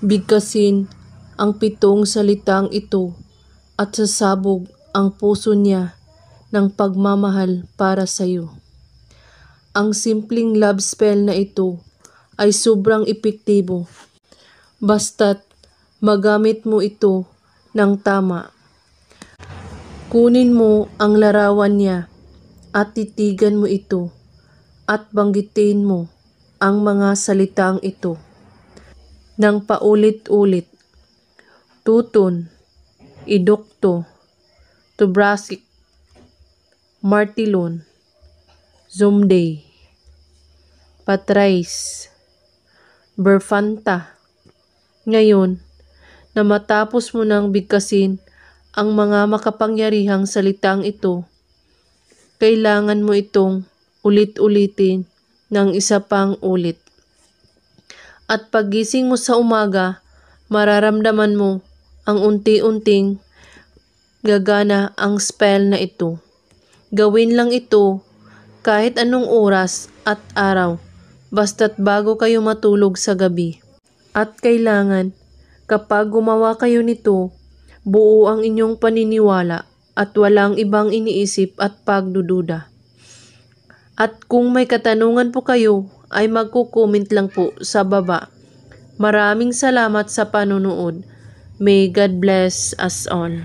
Bigkasin ang 7 salitang ito at sasabog ang puso niya ng pagmamahal para sa iyo. Ang simpleng love spell na ito ay sobrang epektibo. Basta't magamit mo ito ng tama. Kunin mo ang larawan niya at titigan mo ito at banggitin mo ang mga salitang ito ng paulit-ulit. Tuton, idokto, tubrasik, martilon, zomday, patrais, berfanta. Ngayon, na matapos mo nang bigkasin ang mga makapangyarihang salitang ito, kailangan mo itong ulit-ulitin ng isa pang ulit. At paggising mo sa umaga, mararamdaman mo ang unti-unting gagana ang spell na ito. Gawin lang ito kahit anong oras at araw, basta't bago kayo matulog sa gabi. At kailangan, kapag gumawa kayo nito, buo ang inyong paniniwala at walang ibang iniisip at pagdududa. At kung may katanungan po kayo, ay magko-comment lang po sa baba. Maraming salamat sa panonood. May God bless us all.